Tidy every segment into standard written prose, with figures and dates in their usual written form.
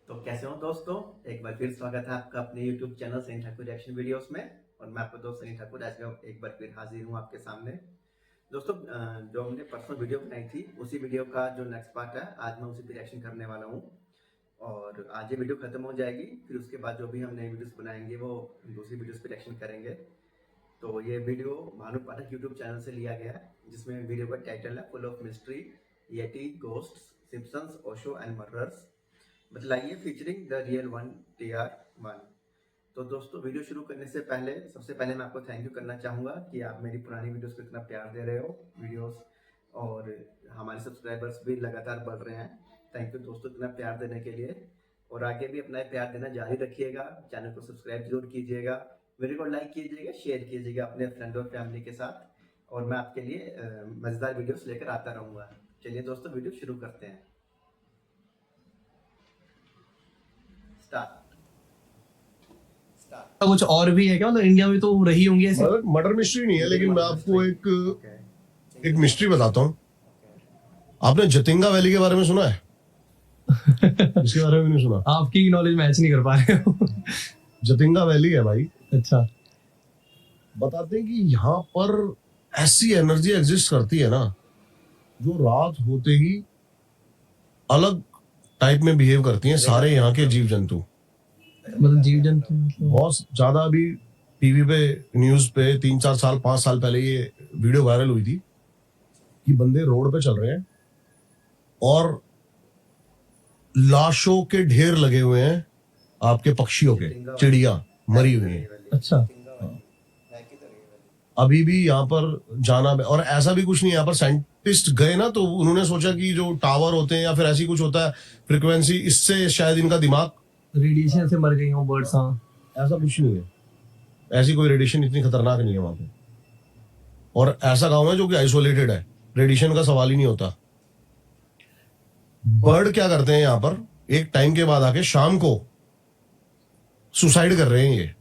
तो कैसे हो दोस्तों। एक बार फिर स्वागत है आपका अपने YouTube channel Sunny Thakur reaction videos में। और मैं आपका दोस्त सनी ठाकुर आज एक बार फिर हाजिर हूँ आपके सामने। दोस्तों, जो हमने परसों वीडियो बनाई थी उसी वीडियो का जो नेक्स्ट पार्ट है, आज मैं उसी पे रिएक्शन करने वाला हूँ। और आज ये वीडियो खत्म हो जाएगी, फिर उसके बाद जो भी हम नई वीडियोस बनाएंगे वो दूसरी वीडियोस पे रिएक्शन करेंगे। तो ये video Bhanu Pathak YouTube channel से लिया गया है, जिसमें वीडियो का टाइटल है full of mystery, Yeti, ghosts, Simpsons, Osho and murders, बतलाइए featuring the real one TR1। तो दोस्तों, वीडियो शुरू करने से पहले सबसे पहले मैं आपको थैंक यू करना चाहूँगा कि आप मेरी पुरानी वीडियोस को इतना प्यार दे रहे हो वीडियोस, और हमारे सब्सक्राइबर्स भी लगातार बढ़ रहे हैं। थैंक यू दोस्तों इतना प्यार देने के लिए, और आगे भी अपना प्यार देना जारी रखिएगा। चैनल को सब्सक्राइब जरूर कीजिएगा, वीडियो को लाइक कीजिएगा, शेयर कीजिएगा अपने फ्रेंड और फैमिली के साथ, और मैं आपके लिए मज़ेदार वीडियोस लेकर आता रहूँगा। चलिए दोस्तों, वीडियो शुरू करते हैं। स्टार्ट। कुछ और भी है क्या? मतलब इंडिया में तो रही होंगी ऐसी। मर्डर मिस्ट्री नहीं है, लेकिन मैं आपको एक मिस्ट्री बताता हूँ। आपने जतिंगा वैली के बारे में सुना है? इसके बारे में नहीं सुना? आपकी नॉलेज मैच नहीं कर पा रहे हो। जतिंगा वैली है भाई। अच्छा, बताते हैं कि यहाँ पर ऐसी एनर्जी एग्जिस्ट करती है ना, जो रात होते ही अलग टाइप में बिहेव करती हैं सारे यहाँ के जीव जंतु। मतलब जीव जंतु बहुत ज्यादा अभी टीवी पे, न्यूज पे 3-4 साल 5 साल पहले ये वीडियो वायरल हुई थी कि बंदे रोड पे चल रहे हैं और लाशों के ढेर लगे हुए हैं, आपके पक्षियों के, चिड़िया मरी हुई है। अच्छा, अभी भी यहाँ पर जाना, और ऐसा भी कुछ नहीं, यहाँ पर साइंटिस्ट गए ना तो उन्होंने सोचा कि जो टावर होते हैं या फिर ऐसी कुछ होता है फ्रिक्वेंसी, इससे शायद इनका दिमाग रेडिएशन से मर गई हो बर्ड्स। हाँ, ऐसा कुछ नहीं है, ऐसी कोई रेडिएशन इतनी खतरनाक नहीं है वहां पे। और ऐसा गांव है जो कि आइसोलेटेड है, रेडिएशन का सवाल ही नहीं होता। बर्ड क्या करते हैं यहाँ पर, एक टाइम के बाद आके शाम को सुसाइड कर रहे हैं ये।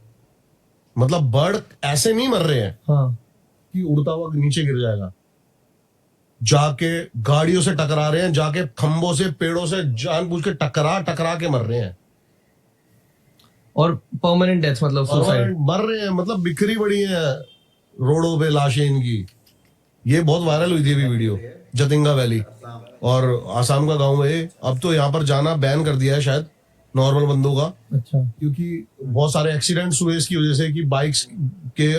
मतलब बर्ड ऐसे नहीं मर रहे हैं हाँ, कि उड़ता हुआ नीचे गिर जाएगा, जाके गाड़ियों से टकरा रहे हैं, जाके खंभों से, पेड़ों से जानबूझ के टकरा टकरा के मर रहे हैं। और परमानेंट डेथ, मतलब सुसाइड। मर रहे हैं, मतलब बिखरी पड़ी है रोडों पे लाशें इनकी। ये बहुत वायरल हुई थी अभी वीडियो, जतिंगा वैली, और आसाम का गांव है। अब तो यहाँ पर जाना बैन कर दिया है शायद नॉर्मल बंदों का। अच्छा, क्योंकि बहुत सारे एक्सीडेंट्स हुए इसकी वजह से, कि बाइक्स के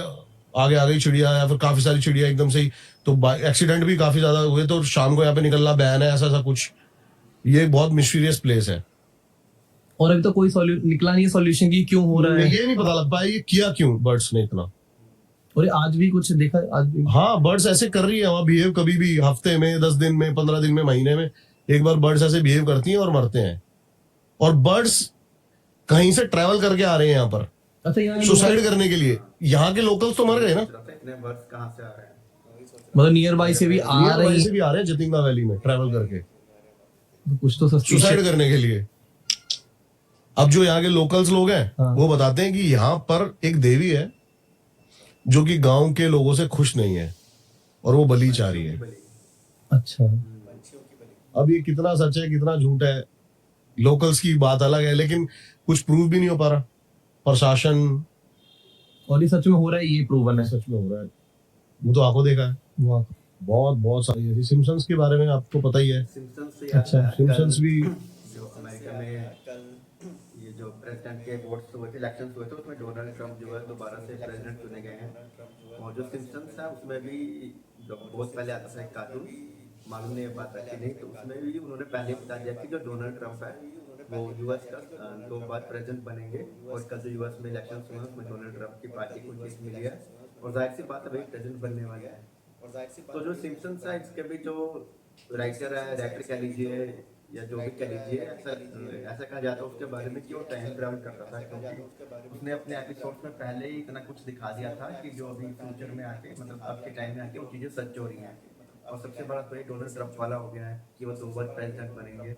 आगे आ गई चिड़िया या फिर काफी सारी चिड़िया एकदम से ही, तो एक्सीडेंट भी काफी ज्यादा हुए। तो शाम को यहाँ पे निकलना बैन है, ऐसा ऐसा कुछ। ये बहुत मिस्टीरियस प्लेस है, और अभी तो कोई निकला नहीं है सॉल्यूशन की क्यों हो रहा है। ये नहीं पता लग पाया ये किया क्यों बर्ड्स ने इतना। और आज भी कुछ देखा? आज भी हाँ, बर्ड्स ऐसे कर रही है वहां बिहेव, कभी भी हफ्ते में, 10 दिन में, 15 दिन में, महीने में एक बार बर्ड्स ऐसे बिहेव करती हैं और मरते हैं। और बर्ड्स कहीं से ट्रैवल करके आ रहे हैं यहाँ पर, अच्छा, यहाँ सुसाइड करने के लिए। यहाँ के लोकल्स तो मर गए ना, इतने बर्ड्स कहाँ से आ रहे हैं? मतलब नियर बाई से भी आ रही से भी आ रहे हैं जतिंगा वैली में ट्रैवल करके, तो कुछ तो सुसाइड करने के लिए। अब जो यहाँ के लोकल्स लोग हैं, हाँ, वो बताते हैं कि यहाँ पर एक देवी है जो कि गांव के लोगों से खुश नहीं है और वो बलि चाह रही है। अच्छा, अब ये कितना सच है कितना झूठ है, लोकल्स की बात अलग है, लेकिन कुछ प्रूव भी नहीं हो पा रहा प्रशासन। और ये सच में हो रहा है, ये प्रूवन है। सच में हो रहा है, वो तो आंखों देखा है। बहुत बहुत सारी ऐसी। सिम्पसन्स के बारे में आपको पता ही है। अच्छा, सिम्पसन्स भी जो अमेरिका में ये जो प्रेसिडेंट के वोट्स हुए थे, इलेक्शंस हुए थे, उसमें डोनाल्ड ट्रंप जो है दोबारा से प्रेसिडेंट चुने गए हैं। और जो सिम्पसन्स है उसमें भी जो बहुत पहले आता था एक कार्टून, मालूम नहीं बात है कि नहीं, तो उसमें भी उन्होंने पहले बता दिया कि जो डोनाल्ड ट्रंप है वो यूएस का 2 बार प्रेसिडेंट बनेंगे। और कल जो यूएस में इलेक्शन हुए उसमें डोनाल्ड ट्रंप की पार्टी को जीत मिली है, और जाहिर सी बात है भाई प्रेसिडेंट बनने वाले हैं। तो जो सिम्पसन्स है इसके भी जो राइटर है, राइटर कह लीजिए या जो भी कह लीजिए, ऐसा कहा जाता है उसके बारे में कि वो टाइम ट्रैवल करता था, क्योंकि उसने अपने एपिसोड में पहले ही इतना कुछ दिखा दिया था कि जो अभी फ्यूचर में आके, मतलब अब के टाइम में आके वो चीज़ें सच हो रही हैं। और सबसे बड़ा तो ये डोनाल्ड ट्रंप वाला हो गया है कि वो 2 बार प्रेसिडेंट बनेंगे।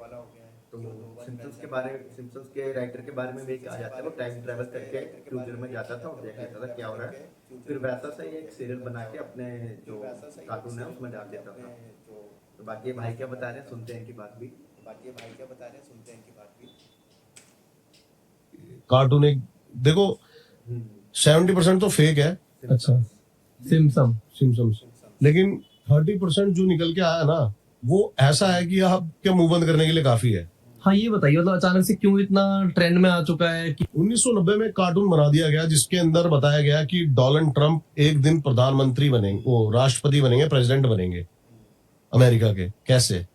तो सिम्पसन्स के राइटर के बारे में भी कहा जाता है वो टाइम ट्रैवल करके फ्यूचर में जाता था और देख लेता था क्या हो रहा है, फिर वैसा सा ही एक सीरियल बना के अपने जो कार्टून है उसमें डाल देता था। तो बाकी भाई क्या बता रहे हैं, सुनते हैं इनकी बात भी। कार्टून एक देखो 70% तो फेक है अच्छा सिम्पसन सिम्पसन्स, लेकिन 30% जो निकल के आया ना वो ऐसा है कि आप क्या मुंह बंद करने के लिए काफी है। हाँ ये बताइए मतलब अचानक से क्यों इतना ट्रेंड में आ चुका है कि 1990 में कार्टून बना दिया गया जिसके अंदर बताया गया कि डोनाल्ड ट्रंप एक दिन प्रधानमंत्री बनेंगे, वो राष्ट्रपति बनेंगे, प्रेसिडेंट बनेंगे अमेरिका के। कैसे?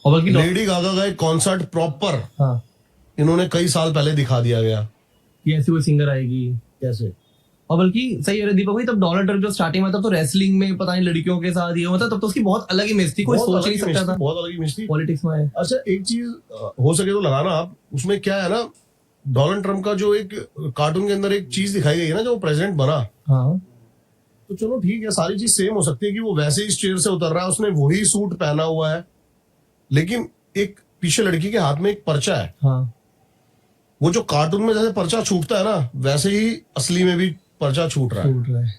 और बल्कि लेडी गागा का एक कॉन्सर्ट प्रॉपर हाँ इन्होंने कई साल पहले दिखा दिया गया। कि ऐसी कोई सिंगर आएगी। कैसे? और बल्कि सही है दीपक भाई, तब डोनाल्ड ट्रंप जो स्टार्टिंग में तब तो रेसलिंग में पता नहीं लड़कियों के साथ ये होता, तब तो उसकी बहुत अलग इमेज थी, कोई बहुत सोच अलग नहीं सकता इमेज थी, था बहुत अलग इमेज थी। पॉलिटिक्स में आए। अच्छा एक चीज हो सके तो लगाना आप, उसमें क्या है ना, डोनाल्ड ट्रंप का जो एक कार्टून के अंदर एक चीज दिखाई गई है ना, जो प्रेसिडेंट बना, हाँ तो चलो ठीक है सारी चीज सेम हो सकती है कि वो वैसे ही इस चेयर से उतर रहा है, उसने वही सूट पहना हुआ है, लेकिन एक पीछे लड़की के हाथ में एक पर्चा है। हाँ वो जो कार्टून में जैसे पर्चा छूटता है ना, वैसे ही असली में भी पर्चा छूट रहा है। छूट रहा है।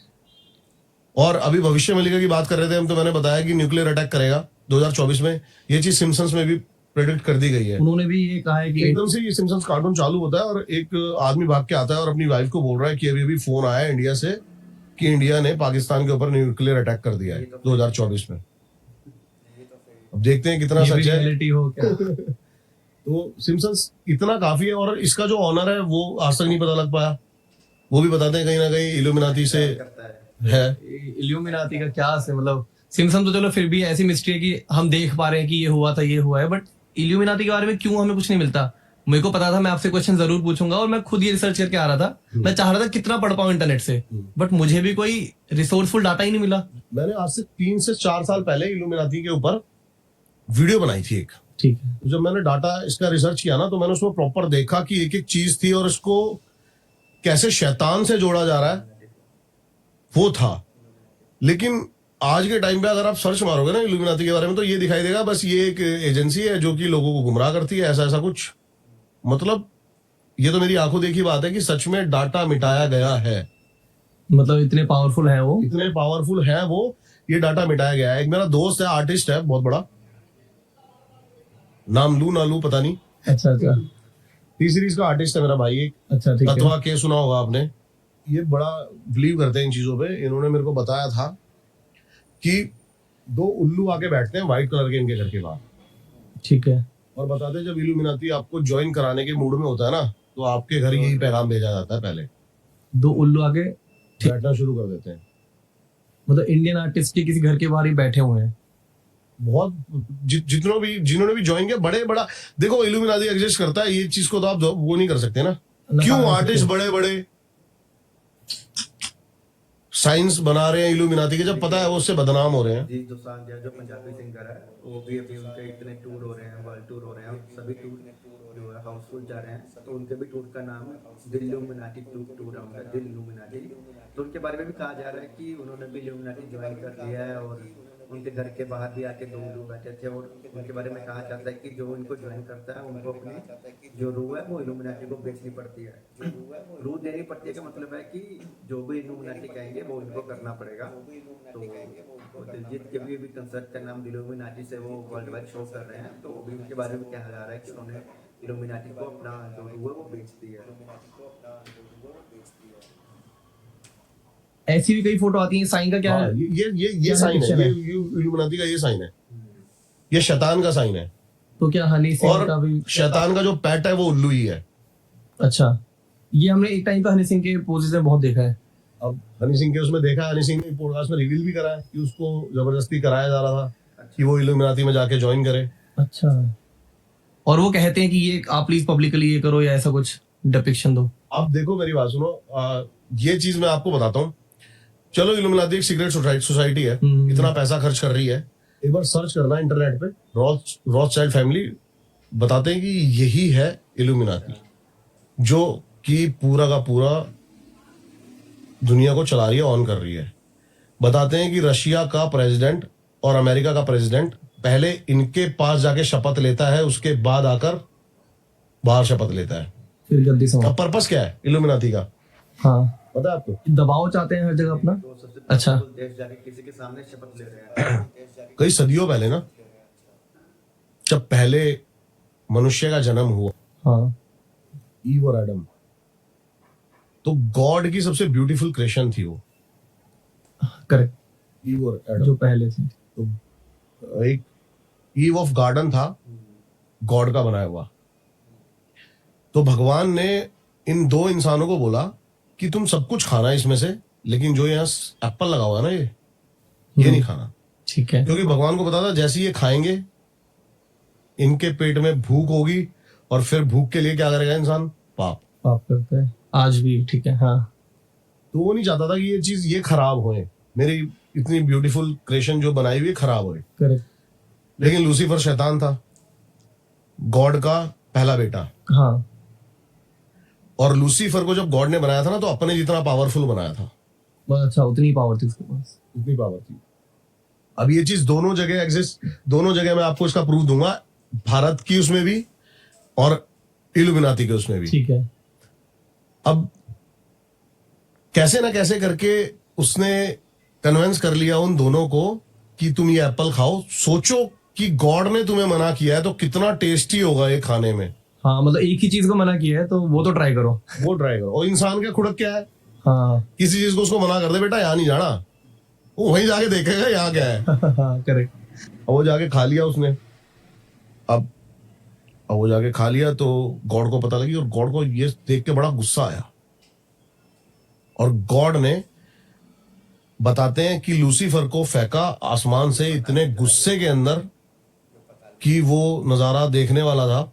और अभी भविष्य मलिका की बात कर रहे थे हम, तो मैंने बताया कि न्यूक्लियर अटैक करेगा 2024 में। ये चीज सिम्पसन्स में भी प्रेडिक्ट कर दी गई है। उन्होंने भी ये कहा है कि एकदम से ये सिम्पसन्स कार्टून चालू होता है और एक आदमी भाग के आता है और अपनी वाइफ को बोल रहा है कि अभी अभी फोन आया है इंडिया से कि इंडिया ने पाकिस्तान के ऊपर न्यूक्लियर अटैक कर दिया है 2024 में। अब देखते हैं कितना ये भी सच है। रियलिटी हो क्या। तो सिम्पसन्स इतना काफी है, और इसका जो ऑनर है वो आज तक नहीं पता लग पाया। वो भी बताते हैं कहीं ना कहीं इल्यूमिनाटी से है। इल्यूमिनाटी का क्या से मतलब, सिम्पसन तो चलो फिर भी ऐसी मिस्ट्री है कि हम देख पा रहे हैं कि ये हुआ था ये हुआ है, बट इल्यूमिनाटी के बारे में क्यों हमें कुछ नहीं मिलता। मेरे को पता था मैं आपसे क्वेश्चन जरूर पूछूंगा और मैं खुद ये रिसर्च करके आ रहा था, मैं चाह रहा था कितना पढ़ पाऊं इंटरनेट से, बट मुझे भी कोई रिसोर्सफुल डाटा ही नहीं मिला। मैंने आज से 3 से 4 साल पहले इल्यूमिनाटी के ऊपर वीडियो बनाई थी एक। ठीक है। जब मैंने डाटा इसका रिसर्च किया ना, तो मैंने उसमें प्रॉपर देखा कि एक एक चीज थी और इसको कैसे शैतान से जोड़ा जा रहा है वो था। लेकिन आज के टाइम पे अगर आप सर्च मारोगे ना इल्यूमिनाटी के बारे में, तो ये दिखाई देगा बस ये एक एजेंसी है जो कि लोगों को गुमराह करती है, ऐसा ऐसा कुछ। मतलब ये तो मेरी आंखों देखी बात है कि सच में डाटा मिटाया गया है। मतलब इतने पावरफुल है वो। इतने पावरफुल है वो, ये डाटा मिटाया गया है। एक मेरा दोस्त है, आर्टिस्ट है बहुत बड़ा, नाम लू ना लू पता नहीं, अच्छा अच्छा टी सीरीज का आर्टिस्ट है मेरा भाई एक। अच्छा ठीक है। तत्वा के सुना होगा आपने। ये बड़ा बिलीव करते हैं इन चीजों पे। इन्होंने मेरे को बताया था कि 2 उल्लू आके बैठते हैं व्हाइट कलर के इनके घर के बाहर, ठीक है। और बताते हैं जब इल्यूमिनाटी आपको ज्वाइन कराने के मूड में होता है ना, तो आपके घर यही पैगाम भेजा जाता है। पहले 2 उल्लू आगे बैठना शुरू कर देते हैं। मतलब इंडियन आर्टिस्ट के किसी घर के बाहर ही बैठे हुए हैं। बहुत जिन्होंने भी ज्वाइन किया, बड़े बड़ा देखो इल्यूमिनाटी एग्जिस्ट करता है, ये चीज को तो आप वो नहीं कर सकते ना। क्यों आर्टिस्ट बड़े बड़े साइंस बना रहे हैं इल्यूमिनाटी के, जब पता है वो उससे बदनाम हो रहे हैं। जी दोसांझ जो पंजाबी सिंगर है, वो भी अभी उनके इतने टूर हो रहे हैं, वर्ल्ड टूर हो रहे हैं, सभी टूर जो है हाउसफुल जा रहे हैं, तो उनके भी टूर का नाम दिल्लुमिनाटी टूर होगा, दिल्लुमिनाटी। तो उनके बारे में भी कहा जा रहा है कि उन्होंने भी इल्यूमिनाटी ज्वाइन कर लिया है, और उनके घर के बाहर भी आके 2 लोग बैठे थे, और उनके बारे में कहा जाता है कि जो इनको ज्वाइन करता है उनको अपनी जो रूह है वो इल्यूमिनाटी को बेचनी पड़ती है। रूह देनी पड़ती है का मतलब है कि जो भी इल्यूमिनाटी कहेंगे वो उनको करना पड़ेगा। तो दिलजीत के भी कंसर्ट का नाम इल्यूमिनाटी से वो वर्ल्ड वाइड शो कर रहे हैं, तो अभी उनके बारे में कहा जा रहा है कि उन्होंने इल्यूमिनाटी को अपना जो रूह है वो बेच दिया है। ऐसी भी कई फोटो आती हैं। साइन का क्या हाँ, है? ये साइन है, ये इल्यूमिनाटी का ये साइन है, ये शैतान का साइन है। तो क्या हनी सिंह और का भी? शैतान का जो पेट है वो उल्लू ही है। अच्छा, ये हमने एक टाइम पे हनी सिंह के पोजेस में बहुत देखा है। अब हनी सिंह के उसमें देखा, हनी सिंह ने पॉडकास्ट में रिवील भी करा है कि उसको जबरदस्ती कराया जा रहा था कि वो इल्यूमिनाटी में जाके ज्वाइन करे। अच्छा, और वो कहते हैं कि ये आप प्लीज पब्लिकली ये करो या ऐसा कुछ डिपिक्शन दो। अब देखो मेरी बात सुनो, ये चीज मैं आपको बताता हूँ। चलो इल्यूमिनाटी एक सीक्रेट सोसाइटी है, इतना पैसा खर्च कर रही है, एक बार सर्च करना इंटरनेट पे, रॉथस्चाइल्ड फैमिली, बताते हैं कि यही है इल्यूमिनाटी जो कि पूरा का पूरा दुनिया को चला रही है, ऑन कर रही है। बताते हैं कि रशिया का प्रेसिडेंट और अमेरिका का प्रेसिडेंट पहले इनके पास जाके शपथ लेता है, उसके बाद आकर बाहर शपथ लेता है। फिर गद्दी से अब पर्पस क्या है इल्यूमिनाटी का, हाँ पता है आपको? दबाव चाहते हैं हर जगह अपना। तो सबसे अच्छा। देश जाके किसी के सामने शपथ ले रहे हैं। कई सदियों पहले ना, जब पहले मनुष्य का जन्म हुआ, हाँ ईव और एडम, तो गॉड की सबसे ब्यूटीफुल क्रिएशन थी वो, करेक्ट, ईव और एडम। जो पहले थे। तो एक ईव ऑफ गार्डन था गॉड का बनाया हुआ, तो भगवान ने इन दो इंसानों को बोला कि तुम सब कुछ खाना है इसमें से, लेकिन जो यहाँ एप्पल लगा हुआ है ना ये नहीं खाना, ठीक है। क्योंकि भगवान को पता था जैसे ये खाएंगे इनके पेट में भूख होगी, और फिर भूख के लिए क्या करेगा इंसान, पाप। पाप करते हैं आज भी, ठीक है। हाँ, तो वो नहीं चाहता था कि ये चीज ये खराब होए, मेरी इतनी ब्यूटीफुल क्रिएशन जो बनाई हुई है खराब होए। करेक्ट। लेकिन लूसीफर शैतान था, गॉड का पहला बेटा, हाँ, और लूसीफर को जब गॉड ने बनाया था ना, तो अपने जितना पावरफुल बनाया था, बहुत अच्छा, उतनी पावर थी उसके पास। उतनी पावर थी। अब ये चीज दोनों जगह एग्जिस्ट, दोनों जगह मैं आपको इसका प्रूफ दूंगा, भारत की उसमें भी और इल्यूमिनाती के उसमें भी। ठीक है। अब कैसे ना कैसे करके उसने कन्विंस कर लिया उन दोनों को कि तुम ये एप्पल खाओ। सोचो कि गॉड ने तुम्हें मना किया है तो कितना टेस्टी होगा ये खाने में। हाँ, मतलब एक ही चीज को मना किया है तो वो तो ट्राई करो। वो ट्राई करो। और इंसान का खुड़क क्या है, हाँ किसी चीज को उसको मना कर दे, बेटा यहाँ नहीं जाना, वो वहीं जाके देखेगा यहाँ क्या है। हाँ, करेक्ट। और वो जाके खा लिया उसने। अब वो जाके खा लिया तो गॉड को पता लगी, और गॉड को ये देख के बड़ा गुस्सा आया, और गॉड ने बताते हैं कि लूसीफर को फेंका आसमान से इतने गुस्से के अंदर कि वो नजारा देखने वाला था,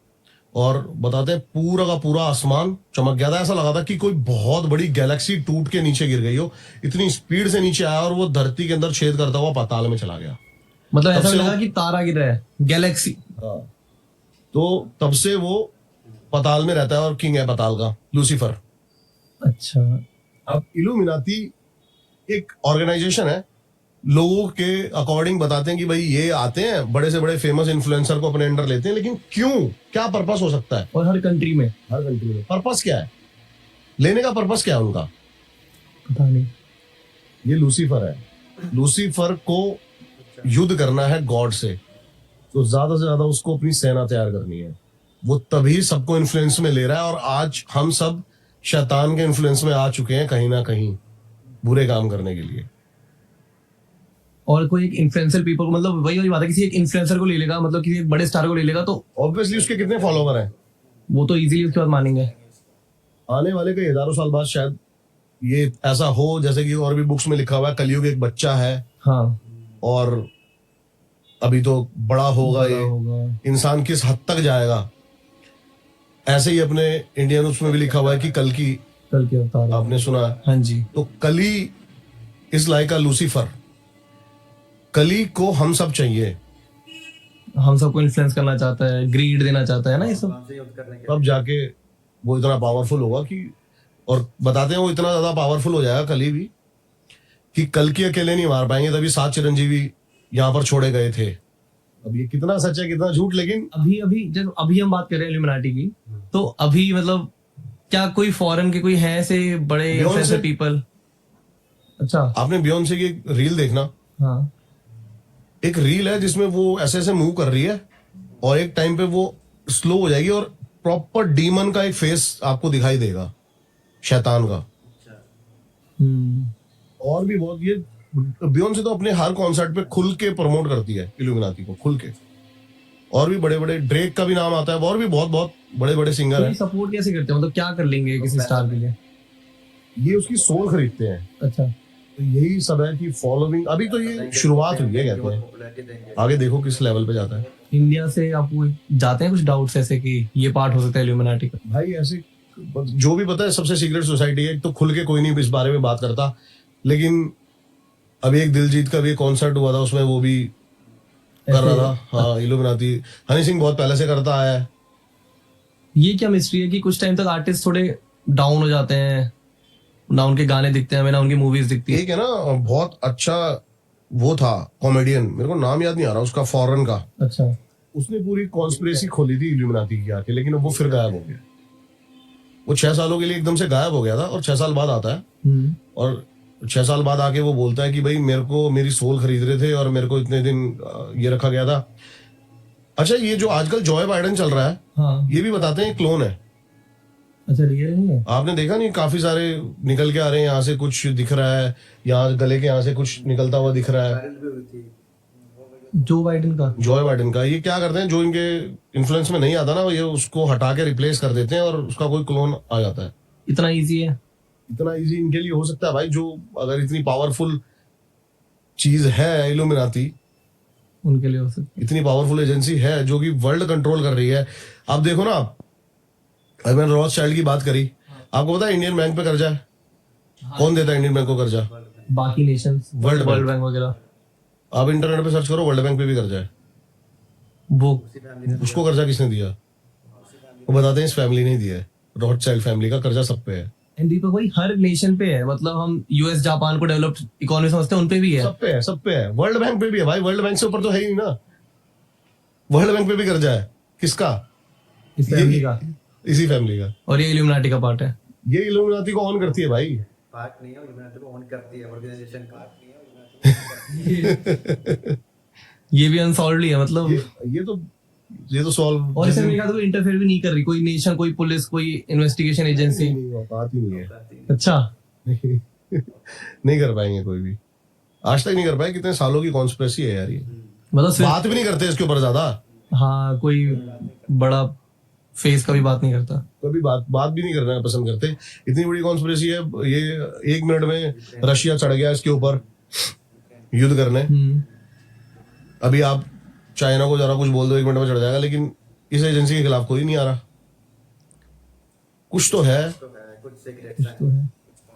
और बताते हैं पूरा का पूरा आसमान चमक गया था। ऐसा लगा था कि कोई बहुत बड़ी गैलेक्सी टूट के नीचे गिर गई हो, इतनी स्पीड से नीचे आया, और वो धरती के अंदर छेद करता हुआ पाताल में चला गया। मतलब तब ऐसा से लगा वो- कि तारा गिर रहा है, गैलेक्सी। तो तब से वो पाताल में रहता है, और किंग है पाताल का लूसीफर। अच्छा। अब इल्यूमिनाती एक ऑर्गेनाइजेशन है, लोगों के अकॉर्डिंग बताते हैं कि भाई ये आते हैं, बड़े से बड़े फेमस इन्फ्लुएंसर को अपने अंडर लेते हैं, लेकिन क्यों, क्या पर्पस हो सकता है? और हर कंट्री में, हर कंट्री में पर्पस क्या है, लेने का पर्पस क्या है उनका? पता नहीं। ये लूसीफर है, लूसीफर को युद्ध करना है गॉड से, तो ज्यादा से ज्यादा उसको अपनी सेना तैयार करनी है। वो तभी सबको इन्फ्लुएंस में ले रहा है, और आज हम सब शैतान के इन्फ्लुएंस में आ चुके हैं कहीं ना कहीं, बुरे काम करने के लिए। और कोई एक इन्फ्लुएंसर पीपल को, मतलब वही वाली बात है, किसी एक इन्फ्लुएंसर को ले लेगा, मतलब किसी एक बड़े स्टार को ले लेगा तो ऑब्वियसली उसके कितने फॉलोवर हैं, वो तो इजीली उसके बाद मानेंगे। आने वाले कई हजारों साल बाद शायद ये ऐसा हो, जैसे कि और भी बुक्स में लिखा हुआ है, कलयुग एक बच्चा है, हाँ, और अभी तो बड़ा होगा, बड़ा ये होगा। इंसान किस हद तक जाएगा। ऐसे ही अपने इंडियन उसमें भी लिखा हुआ है कि कल की, कल के अवतार। आपने सुना है? हाँ जी। तो कली इज लाइक अ लूसीफर, कली को हम सब चाहिए, हम सबको इन्फ्लुएंस करना चाहता है, ग्रीड देना चाहता है ना ये सब। भगवान से युद्ध करने के तब जाके वो इतना पावरफुल होगा कि, और बताते हैं वो इतना ज्यादा पावरफुल हो जाएगा कली भी, कि कल की अकेले नहीं मार पाएंगे, तभी 7 चिरंजीवी यहाँ पर छोड़े गए थे। अब ये कितना सच है कितना झूठ, लेकिन जब अभी हम बात कर रहे हैं इल्यूमिनाटी की, तो अभी मतलब क्या कोई फॉरेन के कोई हैं ऐसे बड़े Beyonce? Influencer people? अच्छा। आपने बियॉन्से की एक रील देखना, हाँ, एक रील है जिसमें वो ऐसे ऐसे मूव कर रही है, और एक टाइम पे वो स्लो हो जाएगी, और प्रॉपर डीमन का एक फेस आपको दिखाई देगा, शैतान का। और भी बहुत, ये बियॉन्से तो अपने हर कॉन्सर्ट पे खुल के प्रमोट करती है इल्यूमिनाती को, खुल के। और भी बड़े बड़े, ड्रेक का भी नाम आता है, और भी बहुत बहुत बड़े बड़े सिंगर हैं। सपोर्ट कैसे करते हैं, मतलब क्या कर लेंगे किसी स्टार के लिए? ये उसकी सोल खरीदते हैं। अच्छा। तो यही सब है कि फॉलोइंग, अभी तो ये शुरुआत हुई है कहते हैं, पॉपुलैरिटी देंगे। आगे देखो किस लेवल पे जाता है। इंडिया से आपको जाते हैं कुछ डाउट्स ऐसे कि ये पार्ट हो सकता है इल्यूमिनाटी का? भाई ऐसे जो भी पता है, सबसे सीक्रेट सोसाइटी है, तो खुल के कोई नहीं इस बारे में बात करता। लेकिन अभी एक दिलजीत का भी कॉन्सर्ट हुआ था, उसमें वो भी कर रहा था। हाँ, इल्यूमिनाती हनी सिंह बहुत पहले से करता आया है। ये क्या मिस्ट्री है कि कुछ टाइम तक आर्टिस्ट थोड़े डाउन हो जाते हैं, ना उनके गाने दिखते हैं हमें, ना उनकी मूवीज दिखती है। एक है ना बहुत अच्छा, वो था कॉमेडियन, मेरे को नाम याद नहीं आ रहा उसका, फॉरेन का। अच्छा। उसने पूरी कॉन्स्पिरेसी खोली थी इल्यूमिनाती की आके, लेकिन वो फिर गायब हो गया। वो 6 सालों के लिए एकदम से गायब हो गया था, और 6 साल बाद आता है, और 6 साल बाद आके वो बोलता है कि भाई मेरे को मेरी सोल खरीद रहे थे, और मेरे को इतने दिन ये रखा गया था। अच्छा, ये जो आजकल जॉय बाइडेन चल रहा है, हाँ। ये भी बताते हैं क्लोन है। अच्छा रियल नहीं है। आपने देखा नहीं, काफी सारे निकल के आ रहे हैं यहाँ से, कुछ दिख रहा है, यहाँ गले के यहाँ से कुछ निकलता हुआ दिख रहा है। वायरल भी हुई थी। जो बाइडन का। जॉय बाइडन का। ये क्या करते हैं, जो इनके इन्फ्लुएंस में नहीं आता ना, ये उसको हटा के रिप्लेस कर देते हैं और उसका कोई क्लोन आ जाता है। इतना इजी है। इतना इजी इनके लिए हो सकता है भाई, जो अगर इतनी पावरफुल चीज है इल्यूमिनाती, उनके लिए हो सकता इतनी पावरफुल एजेंसी है जो कि वर्ल्ड कंट्रोल कर रही है। अब देखो ना, अगर मैंने रॉथस्चाइल्ड की बात करी, आपको पता है इंडियन बैंक पे कर्जा है? कौन देता है इंडियन बैंक को कर्जा? है। बाकी नेशंस वर्ल्ड बैंक। बैंक वगैरह आप इंटरनेट पे सर्च करो, वर्ल्ड बैंक पे भी कर्जा है। वो उसी फैमिली ने उसको कर्जा किसने दिया? वो बताते हैं इस फैमिली ने दिया है। रॉथस्चाइल्ड फैमिली का कर्जा सब पे है। एंड दीपक भाई हर नेशन पे है, मतलब हम यूएस जापान को डेवलप्ड इकोनॉमी समझते हैं उन पे भी है। सब पे है, सब पे है। वर्ल्ड बैंक पे भी है भाई, वर्ल्ड बैंक से ऊपर तो है ही नहीं ना। वर्ल्ड बैंक पे भी कर्जा है। किसका? इस फैमिली का। इसी फैमिली का। और ये इल्यूमिनाटी का पार्ट है। ये इल्यूमिनाती को ऑन करती है भाई। पार्ट नहीं है, इल्यूमिनाटी को ऑन करती है ऑर्गेनाइजेशन का। ये भी अनसॉल्वड ही है मतलब। ये तो सॉल्व और इस अमेरिका तो कोई इंटरफेयर भी नहीं कर रही, कोई नेशन, कोई पुलिस, कोई इन्वेस्टिगेशन एजेंसी। बात ही नहीं है। अच्छा। नहीं कर पाएंगे कोई भी, आज तक नहीं कर पाए। कितने सालों की कॉन्स्पिरेसी है यार ये। मतलब सिर्फ बात भी नहीं करते इसके ऊपर ज्यादा। हाँ कोई बड़ा फेस का भी बात नहीं करता। कभी बात भी नहीं करना पसंद करते। इतनी बड़ी कॉन्स्पिरेसी है ये, 1 मिनट में रशिया चढ़ गया इसके ऊपर युद्ध करने। अभी आप चाइना को जरा कुछ बोल दो, 1 मिनट में चढ़ जाएगा। लेकिन इस एजेंसी के खिलाफ कोई नहीं आ रहा। कुछ तो है। तो है कुछ सीक्रेट कुछ तो है।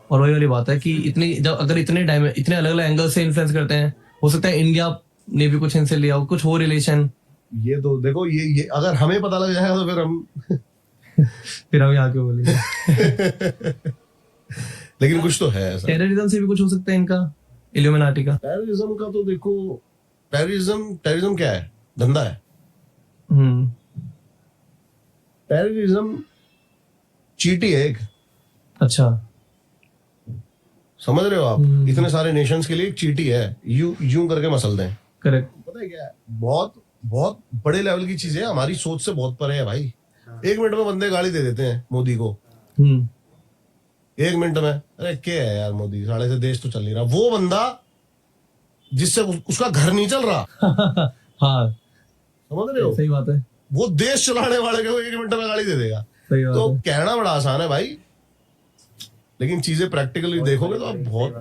और वही वाली बात है कि इतनी जब अगर इतने अलग अलग एंगल से इन्फ्लुएंस करते हैं, हो सकता है इंडिया ने भी कुछ इनसे लिया हो, कुछ हो रिलेशन। ये तो देखो, ये अगर हमें पता लग जाएगा तो फिर हम फिर हम यहाँ क्यों बोलेंगे। लेकिन कुछ तो है ऐसा। टेररिज्म से भी कुछ हो सकता है इनका, इल्यूमिनाटी का। टेररिज्म का तो देखो, टेररिज्म क्या है? धंधा है। हम्म। टेररिज्म चीटी है एक। अच्छा। समझ रहे हो आप? इतने सारे नेशंस के लिए एक चीटी है। यूं करके मसल दें। करेक्ट। पता है क्या है? बहुत बहुत बड़े लेवल की चीज है, हमारी सोच से बहुत परे है भाई। 1 मिनट में बंदे गाली दे देते हैं मोदी को। 1 मिनट में, अरे क्या है यार मोदी, साले से देश तो चल नहीं रहा। वो बंदा जिससे उसका घर नहीं चल रहा, हाँ समझ रहे हो? सही बात है। वो देश चलाने वाले को 1 मिनट में गाली दे देगा। सही बात तो है। कहना बड़ा आसान है भाई, लेकिन चीजें प्रैक्टिकली देखोगे तो आप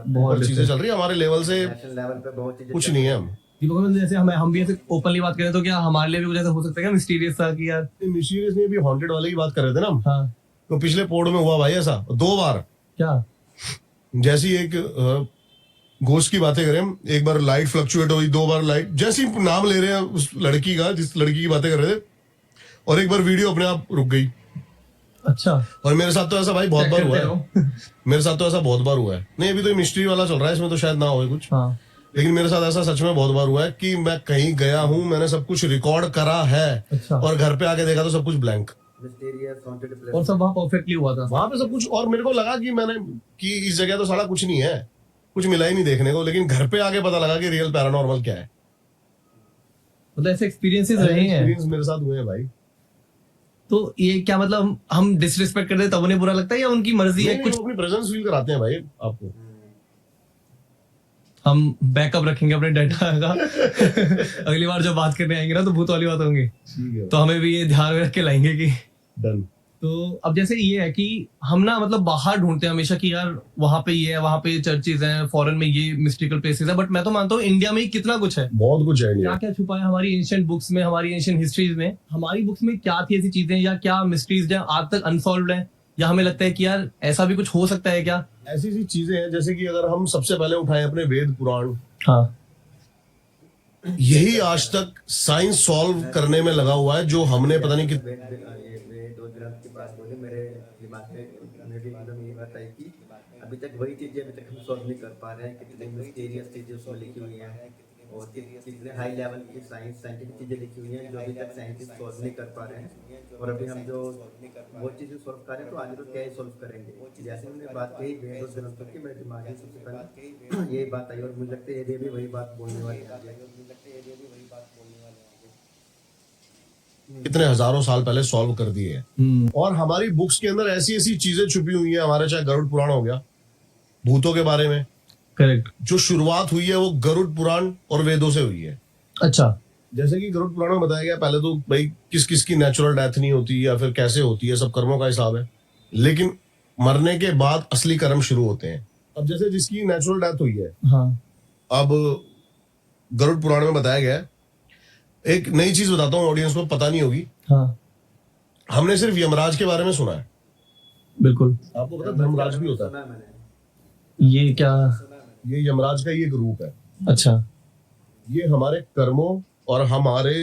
बहुत चीजें चल रही है हमारे लेवल से। नेशनल लेवल पे बहुत चीजें कुछ नहीं है। हम दीपक भाई, जैसे हम भी ऐसे ओपनली बात करें तो क्या हमारे लिए भी कुछ ऐसा हो सकता है क्या मिस्टीरियस सा कि यार। मिस्टीरियस नहीं, अभी हॉन्टेड वाले की बात कर रहे थे ना हम। हाँ तो पिछले पोड में हुआ भाई ऐसा 2 बार। क्या? जैसी एक घोस्ट की बातें करें हम, एक बार लाइट फ्लक्चुएट हुई, 2 बार लाइट, जैसी नाम ले रहे हैं उस लड़की का जिस लड़की की बातें कर रहे थे, और एक बार वीडियो अपने आप रुक गई। अच्छा। और मेरे साथ तो ऐसा भाई बहुत बार हुआ है। मेरे साथ तो ऐसा बहुत बार हुआ है। नहीं, अभी तो मिस्ट्री वाला चल रहा है, इसमें तो शायद ना हो कुछ। हाँ। लेकिन मेरे साथ ऐसा सच में बहुत बार हुआ है कि मैं कहीं गया हूं, मैंने सब कुछ रिकॉर्ड करा है, अच्छा। और घर पे आके देखा तो सब कुछ ब्लैंक। Mysterious haunted place. और सब वहाँ परफेक्टली हुआ था। वहां पे सब कुछ, और मेरे को लगा कि इस जगह तो साला कुछ नहीं है, कुछ मिला ही नहीं देखने को। लेकिन घर पे आके पता लगा कि रियल पैरानॉर्मल क्या है। मतलब ऐसे एक्सपीरियंसेस रहे हैं। एक्सपीरियंस मेरे साथ हुए हैं भाई। तो ये क्या मतलब हम डिसरिस्पेक्ट करते हैं तब उन्हें बुरा लगता है या उनकी मर्जी है? नहीं, कुछ वो अपनी प्रेजेंस फील कराते हैं भाई आपको। हम बैकअप रखेंगे अपने डाटा का। अगली बार जब बात करने आएंगे ना तो भूत वाली बात होंगी, ठीक है, तो हमें भी ये ध्यान में रख के लाएंगे कि डन। तो अब जैसे ये है कि हम ना मतलब बाहर ढूंढते हैं हमेशा कि यार वहां पे ये है, वहां पे चर्चेज हैं, फॉरेन में ये मिस्टिकल प्लेसेस है, बट मैं तो मानता हूँ इंडिया में ही कितना कुछ है। बहुत कुछ है क्या इंडिया। क्या छुपा है हमारी एंशिएंट बुक्स में, हमारी एंशिएंट हिस्ट्रीज में। हमारी बुक्स में क्या थी ऐसी चीजें या क्या मिस्ट्रीज जो आज तक अनसॉल्व्ड है, या हमें लगता है कि यार ऐसा भी कुछ हो सकता है क्या? ऐसी सी चीजें हैं जैसे कि अगर हम सबसे पहले उठाएं अपने वेद पुराण, हाँ। यही आज तक साइंस सॉल्व करने में लगा हुआ है, जो हमने पता नहीं कि ये 2 ग्रंथ की बात बोली, मेरे दिमाग में भी एकदम ये बात आई कि अभी तक वही चीजें अभी तक हम सॉल्व नहीं कर पा रहे हैं। कितनी मिस्टीरियस चीजें उसमें लिखी हुई हैं, और कितने हाई लेवल की साइंटिफिक चीजें लिखी हुई हैं जो अभी तक साइंटिस्ट सॉल्व नहीं कर पा रहे हैं। और अभी हम जो वो चीजें सॉल्व कर रहे हैं तो आगे तो क्या ही सॉल्व करेंगे। जैसे हमने बात कही वेद और ग्रंथों की, मेरे दिमाग में सबसे पहले यही बात आई, और मुझे लगता है ये भी वही बात बोलने वाली है। कितने हजारों साल पहले सॉल्व कर दिए हैं। और हमारी बुक्स के अंदर ऐसी ऐसी चीजें छुपी हुई हैं, हमारे चाहे गरुड़ पुराण हो गया, भूतों के बारे में, करेक्ट। जो शुरुआत हुई है वो गरुड़ पुराण और वेदों से हुई है। अच्छा। जैसे कि गरुड़ पुराण में बताया गया, पहले तो भाई किस किस की नेचुरल डेथ नहीं होती या फिर कैसे होती है, सब कर्मों का हिसाब है, लेकिन मरने के बाद असली कर्म शुरू होते हैं। अब जैसे जिसकी नेचुरल डेथ हुई है, हाँ। अब गरुड़ पुराण में बताया गया है, एक नई चीज बताता हूँ, ऑडियंस को पता नहीं होगी। हाँ हमने सिर्फ यमराज के बारे में सुना है, बिल्कुल। आपको पता है धर्मराज भी होता है? सुना मैंने। ये क्या? ये यमराज का ही एक रूप है। अच्छा। ये हमारे कर्मों और हमारे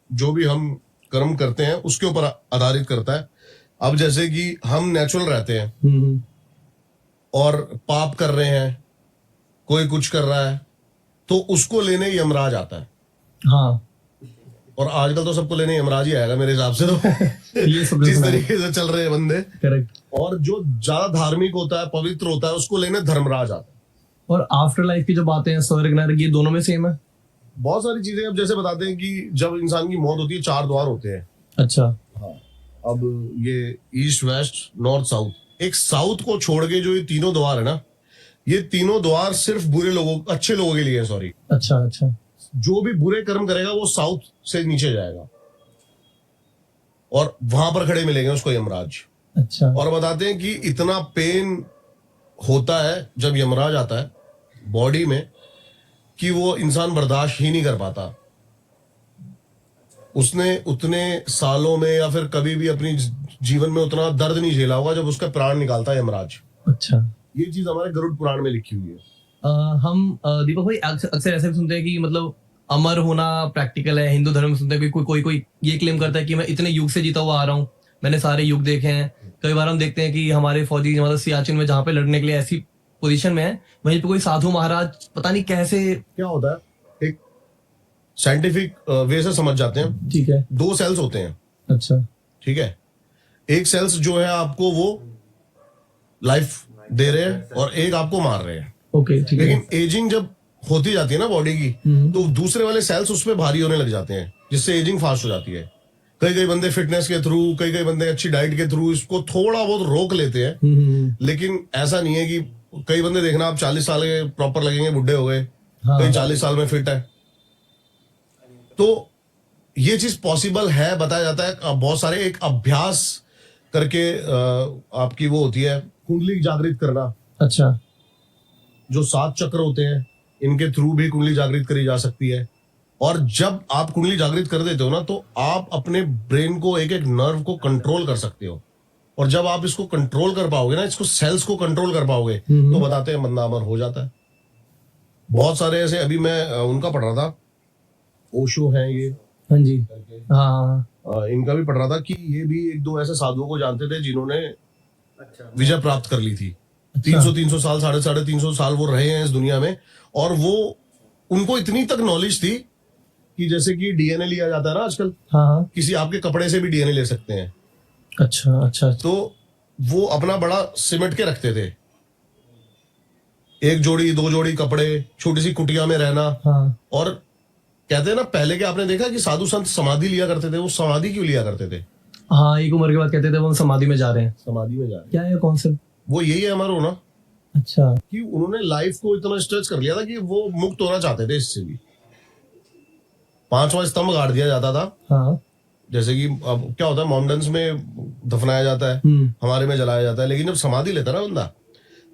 जो भी हम कर्म करते हैं उसके ऊपर आधारित करता है। अब जैसे कि हम नेचुरल रहते हैं हम्म। और पाप कर रहे हैं, कोई कुछ कर रहा है, तो उसको लेने यमराज आता है। हाँ और आजकल तो सबको लेने यमराज ही आएगा मेरे हिसाब से, तो ये सब जिस तरीके से चल रहे हैं बंदे। करेक्ट। और जो ज्यादा धार्मिक होता है, पवित्र होता है, उसको लेने धर्मराज आता है। और आफ्टर लाइफ की जो बातें हैं, स्वर्ग नरक, ये दोनों में सेम है? बहुत सारी चीजें। अब जैसे बताते हैं कि जब इंसान की मौत होती है 4 द्वार होते हैं। अच्छा। हाँ। अब ये ईस्ट, वेस्ट, नॉर्थ, साउथ, एक साउथ को छोड़ के जो ये तीनों द्वार है ना, ये तीनों द्वार सिर्फ बुरे लोगों, अच्छे लोगों के लिए है। सॉरी, अच्छा अच्छा। जो भी बुरे कर्म करेगा वो साउथ से नीचे जाएगा और वहां पर खड़े मिलेंगे उसको यमराज। अच्छा। और बताते हैं कि इतना पेन होता है जब यमराज आता है बॉडी में कि वो इंसान बर्दाश्त ही नहीं कर पाता। उसने उतने सालों में या फिर कभी भी अपनी जीवन में उतना दर्द नहीं झेला होगा जब उसका प्राण निकालता है यमराज। अच्छा। ये चीज हमारे गरुड़ पुराण में लिखी हुई है। दीपक भाई अक्सर ऐसे भी सुनते हैं कि मतलब अमर होना प्रैक्टिकल है। हिंदू धर्म में सुनते हैं कि कोई ये क्लेम करता है कि मैं इतने युग से जीता हुआ आ रहा हूँ, मैंने सारे युग देखे हैं। कई बार हम देखते हैं कि हमारे फौजी मतलब सियाचिन में जहाँ पे लड़ने के लिए ऐसी पोजीशन में है, वहीं पे कोई साधु महाराज पता नहीं कैसे। क्या होता है, एक साइंटिफिक वे से समझ जाते हैं। ठीक है। 2 सेल्स होते हैं। अच्छा। ठीक है, एक सेल्स जो है आपको वो लाइफ दे रहे हैं और एक आपको मार रहे हैं। ओके ठीक है। लेकिन एजिंग जब होती जाती है ना बॉडी की, तो दूसरे वाले सेल्स उस पर भारी होने लग जाते हैं, जिससे एजिंग फास्ट हो जाती है। कई बंदे फिटनेस के थ्रू, कई बंदे अच्छी डाइट के थ्रू इसको थोड़ा बहुत रोक लेते हैं। लेकिन ऐसा नहीं है कि कई बंदे देखना आप 40 साल के प्रॉपर लगेंगे, बुढ़े हो गए, हाँ। कई 40 साल में फिट है। तो ये चीज पॉसिबल है, बताया जाता है। बहुत सारे एक अभ्यास करके आपकी वो होती है कुंडली जागृत करना। अच्छा। जो 7 चक्र होते हैं, इनके थ्रू भी कुंडली जागृत करी जा सकती है। और जब आप कुंडली जागृत कर देते हो ना, तो आप अपने ब्रेन को, एक एक नर्व को कंट्रोल कर सकते हो। और जब आप इसको कंट्रोल कर पाओगे ना, इसको सेल्स को कंट्रोल कर पाओगे, तो बताते हैं बंदा अमर हो जाता है। बहुत सारे ऐसे, अभी मैं उनका पढ़ रहा था, ओशो है ये। हाँ जी। हाँ। इनका भी पढ़ रहा था कि ये भी 1-2 ऐसे साधुओं को जानते थे जिन्होंने अच्छा। विजय प्राप्त कर ली थी। 300 साल, 350 साल वो रहे हैं इस दुनिया में। और वो उनको इतनी तक नॉलेज थी कि जैसे कि डीएनए लिया जाता है ना आजकल, हाँ। किसी आपके कपड़े से भी डीएनए ले सकते हैं। अच्छा अच्छा। तो वो अपना बड़ा सिमट के रखते थे, 1 जोड़ी 2 जोड़ी कपड़े, छोटी सी कुटिया में रहना। हाँ। और कहते हैं ना, पहले के आपने देखा कि साधु संत समाधि लिया करते थे। वो समाधि क्यों लिया करते थे? हाँ, एक उम्र के बाद कहते थे वो हम समाधि में जा रहे हैं। समाधि में जा रहे हैं, क्या है कॉन्सेप्ट? वो यही है हमारा होना। अच्छा। कि उन्होंने लाइफ को इतना स्ट्रेच कर लिया था कि वो मुक्त होना चाहते थे इससे भी। 5वां स्तंभ गाड़ दिया जाता था। हाँ। जैसे कि अब क्या होता है, माउंटेन्स में दफनाया जाता है, हमारे में जलाया जाता है। लेकिन जब समाधि लेता है ना बंदा,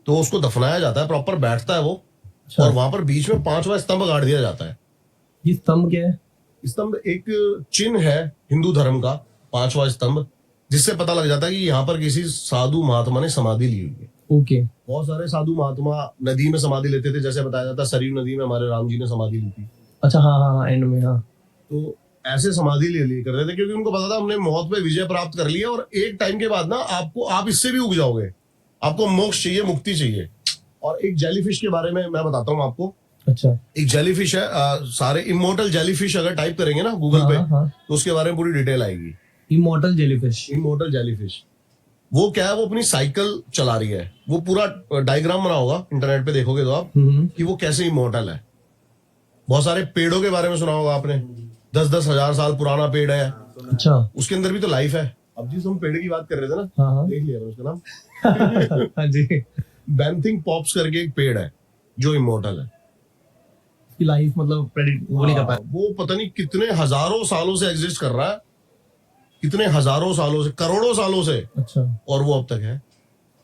तो उसको दफनाया जाता है, प्रॉपर बैठता है वो। अच्छा। और वहां पर बीच में 5वां स्तंभ गाड़ दिया जाता है। ये स्तंभ क्या है? स्तंभ एक चिन्ह है हिंदू धर्म का, 5वां स्तंभ, जिससे पता लग जाता है कि यहाँ पर किसी साधु महात्मा ने समाधि ली हुई है। ओके। बहुत सारे साधु महात्मा नदी में समाधि लेते थे, जैसे बताया जाता है सरयू नदी में हमारे राम जी ने समाधि ली थी। अच्छा। हाँ हाँ, एंड में। हाँ। तो ऐसे समाधि ले लिए करते थे, क्योंकि उनको पता था हमने मौत पे विजय प्राप्त कर लिया और एक टाइम के बाद ना आप इससे भी उग जाओगे, आपको मोक्ष चाहिए, मुक्ति चाहिए। और एक जेलीफिश के बारे में मैं बताता हूँ आपको। अच्छा। एक जेलीफिश है, सारे इमोर्टल जेलीफिश अगर टाइप करेंगे ना गूगल पे, हाँ। तो उसके बारे में पूरी डिटेल आएगी। Immortal jellyfish. इमोर्टल जेलीफिश वो क्या है, वो अपनी साइकिल चला रही है। वो पूरा डायग्राम बना होगा, इंटरनेट पे देखोगे तो आप, कि वो कैसे इमोर्टल है। बहुत सारे पेड़ों के बारे में सुना होगा आपने, 10-10 हजार साल पुराना पेड़ है, सुना अच्छा उसके अंदर भी तो लाइफ है। अब जिस हम पेड़ की बात कर रहे थे ना, हाँ हाँ देख लिया मैंने उसका नाम। हाँ जी, बैंथिंग पॉप्स करके एक पेड़ है जो इमोर्टल है। की लाइफ मतलब प्रेडिक्ट वो नहीं कर पाया। वो पता नहीं कितने हजारों सालों से एग्जिस्ट कर रहा है, कितने हजारों सालों से, करोड़ों सालों से, अच्छा और वो अब तक है।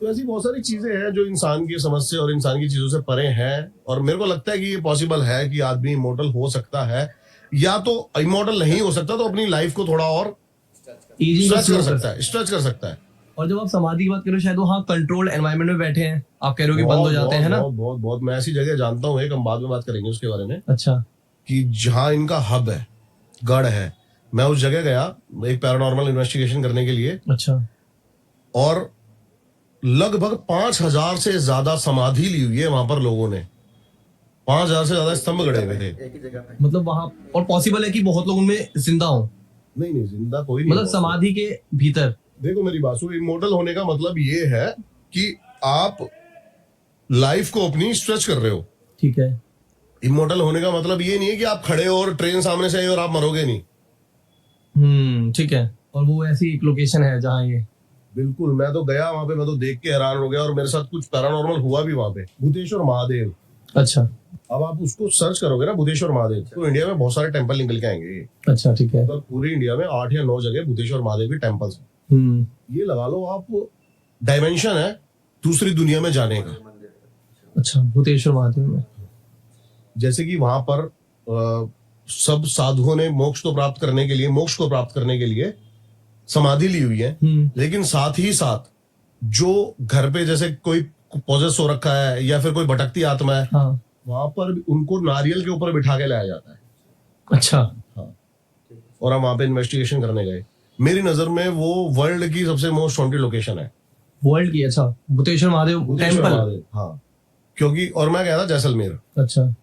तो ऐसी बहुत सारी चीजें हैं जो इंसान की समझ से और इंसान की चीजों से परे हैं, और मेरे को लगता है कि ये पॉसिबल है कि आदमी इमोर्टल हो सकता है, या तो इमोर्टल नहीं हो सकता तो अपनी लाइफ को थोड़ा और एजिंग स्ट्रेच कर सकता है, स्ट्रेच कर सकता है। और जब आप समाधि की बात करो शायद वो हाँ कंट्रोल्ड एनवायरनमेंट में बैठे हैं, आप कह रहे हो कि बंद हो जाते हैं ना। बहुत बहुत बहुत मैं ऐसी जगह जानता हूँ, एक हम बाद में बात करेंगे उसके बारे में, अच्छा कि जहाँ इनका हब है, गढ़ है। मैं उस जगह गया एक पैरानॉर्मल इन्वेस्टिगेशन करने के लिए, अच्छा और लगभग 5,000 से ज्यादा समाधि ली हुई है वहां पर लोगों ने। 5,000 से ज्यादा स्तंभ गड़े हुए थे। एक ही जगह पे। मतलब वहां और पॉसिबल है कि बहुत लोग उनमें जिंदा हो, नहीं नहीं, जिंदा कोई नहीं मतलब है। समाधि के भीतर। देखो मेरी बात सुनो, इमोर्टल होने का मतलब ये है कि आप लाइफ को अपनी स्ट्रेच कर रहे हो। ठीक है, इमोर्टल होने का मतलब ये नहीं है कि आप खड़े हो और ट्रेन सामने से आई और आप मरोगे नहीं। ठीक है। और वो ऐसी एक लोकेशन है जहाँ ये बिल्कुल, मैं तो गया वहां पे, मैं तो देख के हैरान हो गया, और मेरे साथ कुछ पैरानॉर्मल हुआ भी वहां पे। भूतेश्वर महादेव, अच्छा अब आप उसको सर्च करोगे ना भूतेश्वर महादेव, तो इंडिया में बहुत सारे टेंपल निकल के आएंगे। अच्छा ठीक है। मतलब पूरी इंडिया में 8 या 9 जगह भूतेश्वर महादेव के टेम्पल्स हैं। ये लगा लो आप, डायमेंशन है दूसरी दुनिया में जाने का। अच्छा भूतेश्वर महादेव में जैसे कि वहां पर सब साधुओं ने मोक्ष को प्राप्त करने के लिए समाधि ली हुई है, लेकिन साथ ही साथ जो घर पे जैसे कोई पॉजेस हो रखा है या फिर कोई भटकती आत्मा है, हाँ वहां पर उनको नारियल के ऊपर बिठा के लाया जाता है। अच्छा हाँ, और हम वहां पे इन्वेस्टिगेशन करने गए। मेरी नजर में वो वर्ल्ड की सबसे मोस्ट हॉन्टेड लोकेशन है, वर्ल्ड की। अच्छा भूतेश्वर महादेव भूतेश्वर टेम्पल। महादेव। हाँ, क्योंकि और मैं गया था जैसलमेर, अच्छा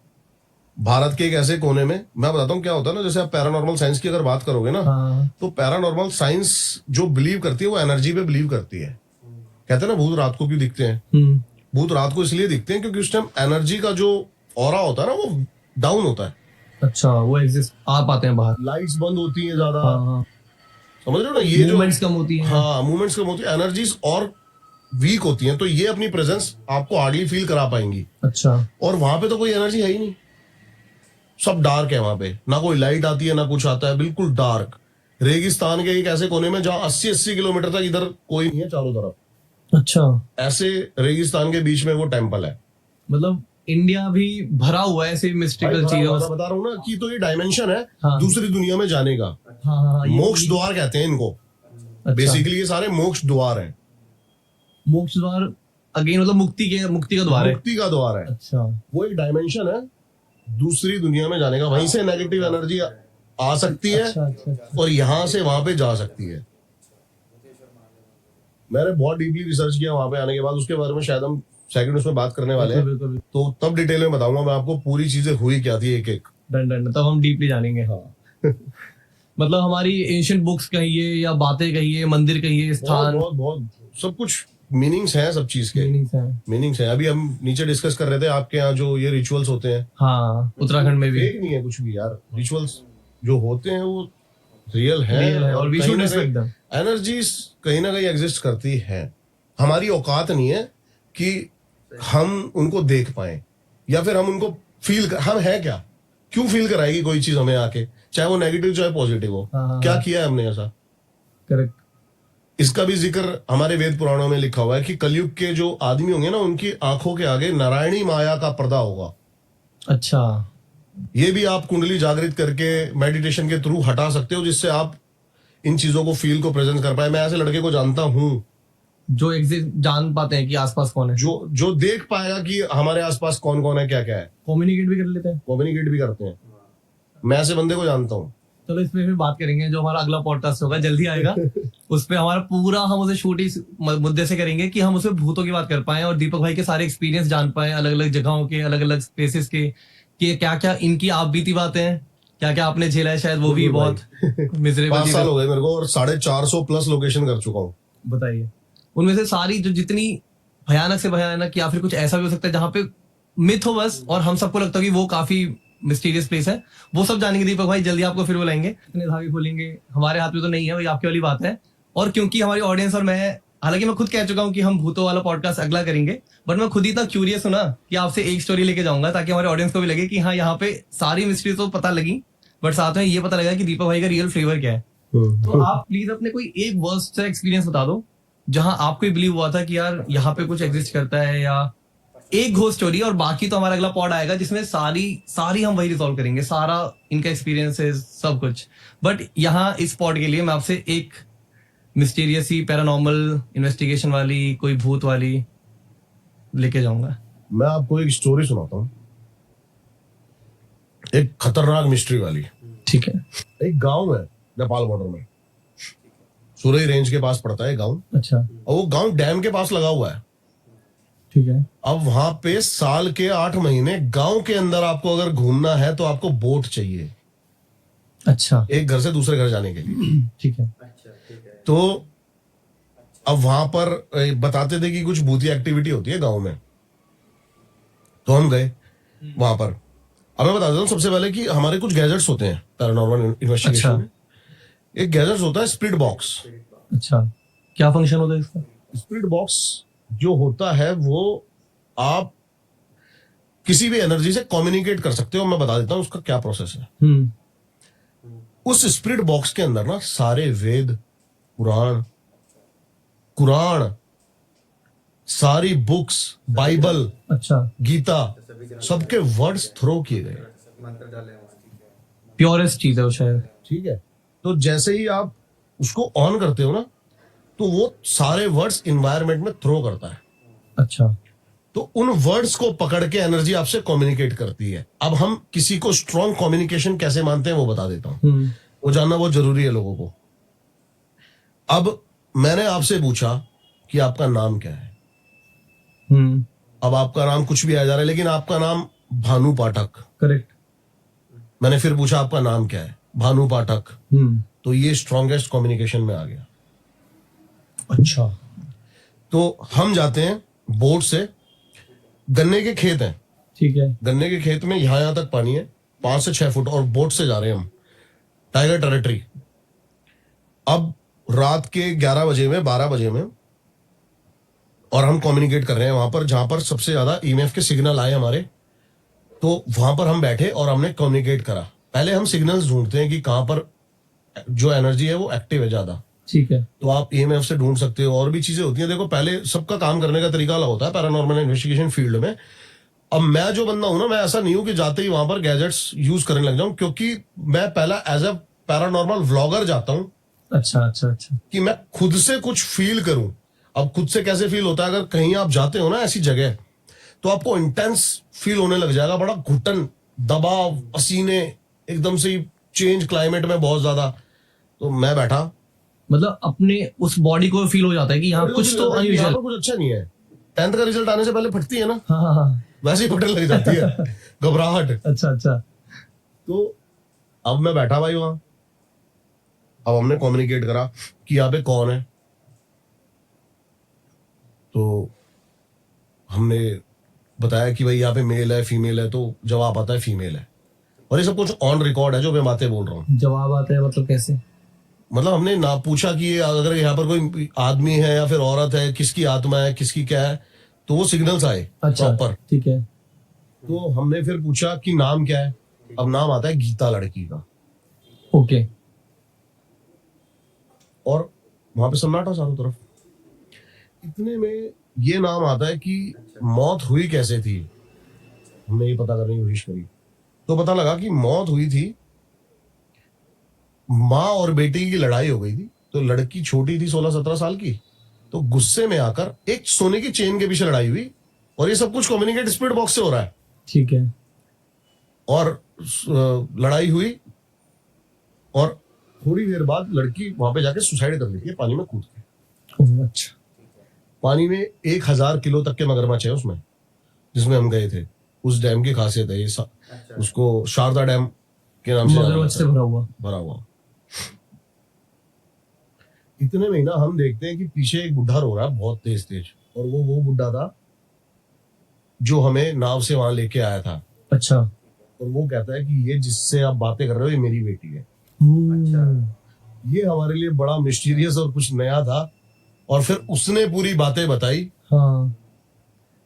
भारत के एक ऐसे कोने में। मैं बताता हूँ क्या होता है ना, जैसे आप पैरानॉर्मल साइंस की अगर बात करोगे ना, हाँ तो पैरानॉर्मल साइंस जो बिलीव करती है वो एनर्जी पे बिलीव करती है। कहते हैं ना भूत रात को क्यों दिखते हैं, भूत रात को इसलिए दिखते हैं क्योंकि उस टाइम एनर्जी का जो ऑरा होता है ना वो डाउन होता है। अच्छा वो एग्जिस्ट आ पाते हैं बाहर। लाइट्स बंद होती हैं ज्यादा, हाँ समझ रहे हो ना, ये जो मूवमेंट्स कम होती हैं। हाँ मूवमेंट्स कम होती है, एनर्जीज और वीक होती हैं, तो ये अपनी प्रेजेंस आपको हार्डली फील करा पाएंगी। अच्छा और वहां पे तो कोई एनर्जी है ही नहीं, सब डार्क है वहां पे, ना कोई लाइट आती है ना कुछ आता है, बिल्कुल डार्क। रेगिस्तान के एक ऐसे कोने में जहां 80-80 किलोमीटर तक इधर कोई नहीं है चारों तरफ, अच्छा ऐसे रेगिस्तान के बीच में वो टेम्पल है। मतलब इंडिया भी भरा हुआ है ऐसे मिस्टिकल भाई, चीजों मैं से। बता रहा हूँ ना कि तो ये डायमेंशन है हाँ। दूसरी दुनिया में जाने का। हाँ हाँ ये- मोक्ष द्वार कहते हैं इनको। अच्छा, बेसिकली ये सारे मोक्ष द्वार हैं, मोक्ष द्वार अगेन मतलब मुक्ति का द्वार है। मुक्ति का द्वार है। अच्छा वो एक डायमेंशन है दूसरी दुनिया में जाने का, वहीं से नेगेटिव एनर्जी आ सकती है अच्छा अच्छा अच्छा। और यहाँ से वहां पे जा सकती है। मैंने बहुत डीपली रिसर्च किया वहां पे आने के बाद, उसके बारे में शायद हम सेकंड उसमें बात करने वाले हैं, बिल्कुल, बिल्कुल, तो तब डिटेल में बताऊंगा मैं आपको पूरी चीजें हुई क्या थी एक एक। डन डन तब हम डीपली जानेंगे। हाँ, मतलब हमारी एंशिएंट बुक्स कहिए या बातें कहिए, मंदिर कहिए, बहुत स्थान, बहुत बहुत सब कुछ मीनिंग्स हैं, सब चीज के meanings हैं। मीनिंग्स हैं। अभी हम नीचे डिस्कस कर रहे थे आपके यहाँ जो ये रिचुअल्स होते हैं, हाँ उत्तराखंड में भी फेक नहीं है कुछ भी यार। रिचुअल्स जो होते हैं वो रियल Real है और we should respect them। Energies कहीं ना कहीं एग्जिस्ट करती है। हमारी औकात नहीं है कि हम उनको देख पाए या फिर हम उनको फील हम है क्या, क्यों फील कराएगी कोई चीज हमें आके, चाहे वो नेगेटिव चाहे पॉजिटिव हो। हाँ, क्या हाँ। किया है हमने ऐसा, करेक्ट। इसका भी जिक्र हमारे वेद पुराणों में लिखा हुआ है कि कलयुग के जो आदमी होंगे ना उनकी आंखों के आगे नारायणी माया का पर्दा होगा। अच्छा ये भी आप कुंडली जागृत करके मेडिटेशन के थ्रू हटा सकते हो, जिससे आप इन चीजों को फील को प्रेजेंट कर पाए। मैं ऐसे लड़के को जानता हूँ जो एग्जिस्ट जान पाते हैं कि आसपास कौन है, जो देख पाएगा कि हमारे आसपास कौन कौन है, क्या क्या है, कम्युनिकेट भी कर लेते हैं। कम्युनिकेट भी करते हैं। मैं ऐसे बंदे को जानता हूँ। चलो इस पे फिर बात करेंगे, जो हमारा अगला पॉडकास्ट होगा जल्दी आएगा उस पे हमारा पूरा हम उसे शूट इस मुद्दे से करेंगे कि हम उसमें भूतों की बात कर पाए और दीपक भाई के सारे एक्सपीरियंस जान पाए, अलग अलग जगहों के, अलग अलग स्पेसेस के, कि क्या क्या इनकी आप बीती बातें हैं, क्या क्या आपने झेला है, शायद वो भी बिल्कुल बहुत 5 मिजरेबल साल हो गए मेरे को और 450 प्लस लोकेशन कर चुका हूँ। बताइए। उनमें से सारी जो जितनी भयानक से भयानक या फिर कुछ ऐसा भी हो सकता है जहाँ पे मिथ हो बस, और हम सबको लगता है कि वो काफी मिस्टीरियस प्लेस है, वो सब जानेंगे दीपक भाई, जल्दी आपको फिर बुलाएंगे, इतने धागे खोलेंगे, हमारे हाथ में तो नहीं है, वही आपकी वाली बात है। और क्योंकि हमारी ऑडियंस और मैं, हालांकि मैं खुद कह चुका हूँ कि हम भूतों वाला पॉडकास्ट अगला करेंगे, बट मैं खुद ही इतना क्यूरियस हूं ना कि आपसे एक स्टोरी लेके जाऊंगा ताकि हमारे ऑडियंस को भी लगे कि हाँ यहाँ पे सारी मिस्ट्री तो पता लगी, बट साथ में ये पता लगा कि दीपक भाई का रियल फ्लेवर क्या है। तो आप प्लीज अपने कोई एक वर्स्ट सा एक्सपीरियंस बता दो जहां आपको बिलीव हुआ था कि यार यहाँ पे कुछ एग्जिस्ट करता है, या एक घोस्ट स्टोरी, और बाकी तो हमारा अगला पॉड आएगा जिसमें सारी हम वही रिजॉल्व करेंगे, सारा इनका एक्सपीरियंसेस सब कुछ। बट यहाँ इस पॉड के लिए मैं आपसे एक मिस्टीरियस ही पैरानॉर्मल इन्वेस्टिगेशन वाली, कोई भूत वाली लेके जाऊंगा। मैं आपको एक स्टोरी सुनाता हूँ, एक खतरनाक मिस्ट्री वाली। ठीक है। एक गांव है नेपाल बॉर्डर में, सुरई रेंज के पास पड़ता है गांव, अच्छा। और वो गांव डैम के पास लगा हुआ है। ठीक है। अब वहां पे साल के 8 महीने गांव के अंदर आपको अगर घूमना है तो आपको बोट चाहिए, अच्छा। एक घर से दूसरे घर जाने के लिए। ठीक है। अच्छा ठीक है। तो अब वहां पर बताते थे कि कुछ भूतिया एक्टिविटी होती है गांव में, तो हम गए वहां पर। अब मैं बता देता हूँ सबसे पहले कि हमारे कुछ गैजेट्स होते हैं पैरानॉर्मल इन्वेस्टिगेशन अच्छा। में। एक गैजेट्स होता है स्पिरिट बॉक्स। अच्छा, क्या फंक्शन होता है इसका? स्पिरिट बॉक्स जो होता है वो आप किसी भी एनर्जी से कम्युनिकेट कर सकते हो। मैं बता देता हूँ उसका क्या प्रोसेस है। उस स्पिरिट बॉक्स के अंदर ना सारे वेद, कुरान, सारी बुक्स, बाइबल, अच्छा। गीता, सबके वर्ड्स थ्रो किए गए। मंत्र डाले हुए हैं, ठीक है। प्योरेस्ट चीज है वो शायद। ठीक है। तो जैसे ही आप उसको ऑन करते हो ना, तो वो सारे वर्ड्स इन्वायरमेंट में थ्रो करता है। अच्छा। तो उन वर्ड्स को पकड़ के एनर्जी आपसे कम्युनिकेट करती है। अब हम किसी को स्ट्रॉन्ग कम्युनिकेशन कैसे मानते हैं वो बता देता हूं, वो जानना बहुत जरूरी है लोगों को। अब मैंने आपसे पूछा कि आपका नाम क्या है। अब आपका नाम कुछ भी आ जा रहा है, लेकिन आपका नाम भानु पाठक। करेक्ट। मैंने फिर पूछा आपका नाम क्या है, भानु पाठक। तो ये स्ट्रॉन्गेस्ट कम्युनिकेशन में आ गया। अच्छा। तो हम जाते हैं बोट से, गन्ने के खेत हैं, ठीक है। गन्ने के खेत में यहां तक पानी है 5 से 6 फुट, और बोट से जा रहे हैं हम टाइगर टेरिटरी। अब रात के 11 बजे में, 12 बजे में, और हम कम्युनिकेट कर रहे हैं वहां पर जहां पर सबसे ज्यादा ईएमएफ के सिग्नल आए हमारे। तो वहां पर हम बैठे और हमने कम्युनिकेट करा। पहले हम सिग्नल्स ढूंढते हैं कि कहां पर जो एनर्जी है वो एक्टिव है ज्यादा। ठीक है। तो आप ईएमएफ से ढूंढ सकते हो, और भी चीजें होती हैं। देखो पहले सबका काम करने का तरीका अलग होता है पैरानॉर्मल इन्वेस्टिगेशन फील्ड में। अब मैं जो बंदा हूं ना, मैं ऐसा नहीं हूं कि जाते ही वहां पर गैजेट्स यूज करने लग जाऊं, क्योंकि मैं पहला एज अ पैरानॉर्मल व्लॉगर जाता हूं। अच्छा अच्छा अच्छा। कि मैं खुद से कुछ फील करूं। अब खुद से कैसे फील होता है, अगर कहीं आप जाते हो ना ऐसी जगह, तो आपको इंटेंस फील होने लग जाएगा, बड़ा घुटन, दबाव, पसीने, एकदम से चेंज क्लाइमेट में बहुत ज्यादा। तो मैं बैठा, मतलब अपने उस बॉडी को फील हो जाता है कि यहाँ कुछ तो यहाँ अनयूजुअल। पर कुछ अच्छा नहीं है। 10th का रिजल्ट आने से पहले फटती है ना, हाँ हाँ हाँ। वैसे ही फटने लग जाती है घबराहट। अच्छा अच्छा। तो अब मैं बैठा भाई वहां, अब हमने कम्युनिकेट करा कि यहाँ पे कौन है। तो हमने बताया कि भाई यहाँ पे मेल है फीमेल है, तो जवाब आता है फीमेल है। और ये सब कुछ ऑन रिकॉर्ड है जो मैं बातें बोल रहा हूँ। जवाब आता है मतलब कैसे? मतलब हमने ना पूछा कि ये अगर यहाँ पर कोई आदमी है या फिर औरत है, किसकी आत्मा है, किसकी क्या है, तो वो सिग्नल्स आए अच्छा प्रॉपर। ठीक है। तो हमने फिर पूछा कि नाम क्या है। अब नाम आता है गीता लड़की का। ओके। और वहां पे सन्नाटा चारों तरफ। इतने में ये नाम आता है कि मौत हुई कैसे थी। हमने ये पता करने की कोशिश करी, तो पता लगा कि मौत हुई थी, माँ और बेटी की लड़ाई हो गई थी। तो लड़की छोटी थी 16-17 साल की, तो गुस्से में आकर एक सोने की चेन के पीछे लड़ाई हुई। और ये सब कुछ कम्युनिकेट स्पिरिट बॉक्स से हो रहा है। ठीक है। और लड़ाई हुई, और थोड़ी देर बाद लड़की वहां पे जाके सुसाइड कर लेती है पानी में कूद के। ओह, अच्छा। पानी में 1000 किलो तक के मगरमच्छ है उसमें, जिसमें हम गए थे। उस डैम की खासियत है ये उसको शारदा डैम के नाम से मगरमच्छ से भरा हुआ। इतने में ना हम देखते हैं कि पीछे एक बुढ़ा रो रहा है बहुत तेज तेज, और वो बुढ़ा था जो हमें नाव से वहां लेके आया था। अच्छा। और वो कहता है कि ये जिससे आप बातें कर रहे हो ये मेरी बेटी है। अच्छा। ये हमारे लिए बड़ा मिस्टीरियस और कुछ नया था। और फिर उसने पूरी बातें बताई। हाँ,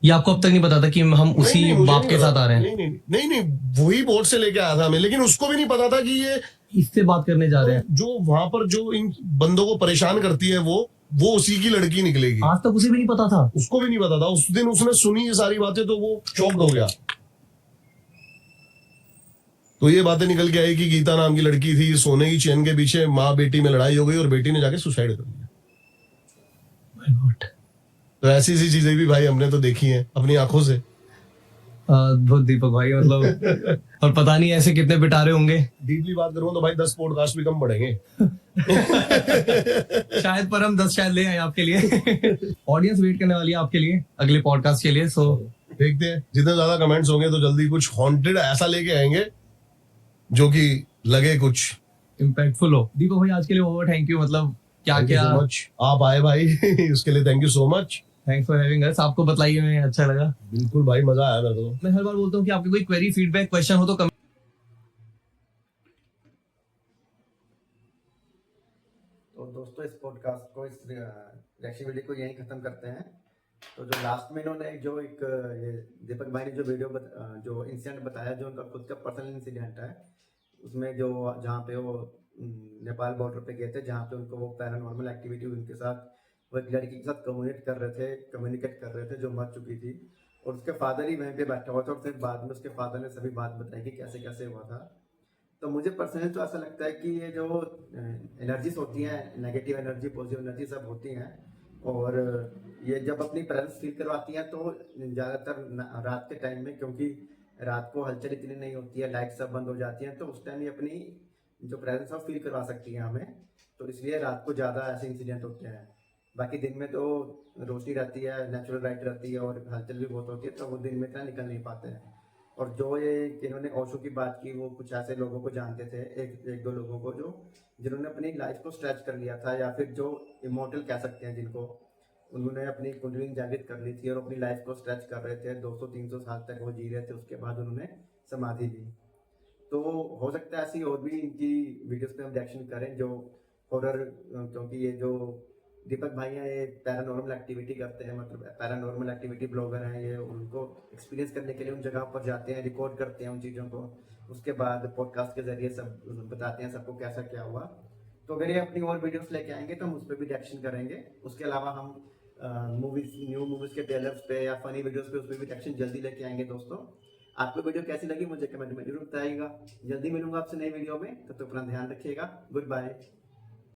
ये आपको अब तक नहीं पता था कि हम उसी नहीं, मुझे बाप नहीं के पता। साथ आ रहे हैं? नहीं, वही बोर्ड से लेके आया था हमें, लेकिन उसको भी नहीं पता था कि ये इससे बात करने जा रहे हैं। जो वहां पर जो इन बंदों को परेशान करती है वो उसी की लड़की निकलेगी। आज तक उसे भी नहीं पता था। उसको भी नहीं पता था। उस दिन उसने सुनी ये सारी बातें तो वो शॉक्ड हो गया। तो ये बातें निकल के आई कि गीता नाम की लड़की थी, सोने की चेन के पीछे माँ बेटी में लड़ाई हो गई और बेटी ने जाके सुसाइड कर लिया। My God। तो ऐसी सी चीजें भी भाई हमने तो देखी हैं अपनी आंखों से। अद्भुत दीपक भाई, मतलब और पता नहीं ऐसे कितने पिटारे होंगे। डीपली बात करूं तो भाई 10 पॉडकास्ट भी कम पड़ेंगे। शायद, पर हम 10 शायद ले आए आपके लिए। ऑडियंस वेट करने वाली है आपके लिए अगले पॉडकास्ट के लिए। सो देखते हैं, जितने ज्यादा कमेंट्स होंगे तो जल्दी कुछ हॉन्टेड ऐसा लेके आएंगे जो कि लगे कुछ इम्पैक्टफुल हो। दीपक भाई आज के लिए ओवर, थैंक यू। मतलब क्या थैंक यू क्या, सो मच, आप आए भाई। उसके लिए thank you so much. Thanks for having us. आपको बताइए, मैं अच्छा लगा। बिल्कुल भाई, मजा आया मेरे को। मैं हर बार बोलता हूँ कि आपकी कोई क्वेरी, फीडबैक, क्वेश्चन हो तो तो दोस्तों इस पॉडकास्ट को, इस रिएक्शन वीडियो को यहीं ख़त्म करते हैं। तो जो लास्ट में इन्होंने जो एक ये दीपक भाई ने जो जो इंसिडेंट बताया, जो उनका खुद का पर्सनल इंसिडेंट है, उसमें जो जहाँ पे वो नेपाल बॉर्डर पे गए थे, जहाँ पे उनको वो पैरानॉर्मल एक्टिविटी उनके साथ, वो एक लड़की के साथ कम्युनिकेट कर रहे थे जो मर चुकी थी, और उसके फादर ही वहीं पे बैठा हुआ था, और फिर बाद में उसके फादर ने सभी बात बताई कि कैसे कैसे हुआ था। तो मुझे पर्सनली तो ऐसा लगता है कि ये जो एनर्जीज होती हैं, नेगेटिव एनर्जी, पॉजिटिव एनर्जी सब होती हैं, और ये जब अपनी प्रेजेंस फील करवाती हैं तो ज़्यादातर रात के टाइम में, क्योंकि रात को हलचल इतनी नहीं होती है, लाइट सब बंद हो जाती हैं, तो उस टाइम ये अपनी जो प्रेजेंस है फील करवा सकती हैं हमें। तो इसलिए रात को ज़्यादा ऐसे इंसिडेंट होते हैं। बाकी दिन में तो रोशनी रहती है, नेचुरल लाइट रहती है, और हलचल भी बहुत होती है, तो वो दिन में इतना निकल नहीं पाते हैं। और जो ये इन्होंने ओशो की बात की, वो कुछ ऐसे लोगों को जानते थे, एक दो लोगों को, जो जिन्होंने अपनी लाइफ को स्ट्रेच कर लिया था, या फिर जो इमोर्टल कह सकते हैं जिनको, उन्होंने अपनी कुंडलिनी जागृत कर ली थी और अपनी लाइफ को स्ट्रेच कर रहे थे, 200-300 साल तक वो जी रहे थे, उसके बाद उन्होंने समाधि ली। तो हो सकता है ऐसी और भी इनकी वीडियोस पे हम रिएक्शन करें जो हॉरर, क्योंकि ये जो दीपक भाई हैं ये पैरानॉर्मल एक्टिविटी करते हैं, मतलब पैरानॉर्मल एक्टिविटी ब्लॉगर हैं ये। उनको एक्सपीरियंस करने के लिए उन जगह पर जाते हैं, रिकॉर्ड करते हैं उन चीज़ों को, उसके बाद पॉडकास्ट के जरिए सब बताते हैं सबको कैसा क्या हुआ। तो अगर ये अपनी और वीडियोस लेके आएंगे तो हम उस पर भी रिएक्शन करेंगे। उसके अलावा हम न्यू मूवीज के ट्रेलर्स पे या फनी वीडियोस पे, उस पर भी रिएक्शन जल्दी लेके आएंगे। दोस्तों आपको वीडियो कैसी लगी मुझे कमेंट में जरूर बताइएगा। जल्दी मिलूंगा आपसे नई वीडियो में, तब तक अपना ध्यान रखिएगा। Good bye.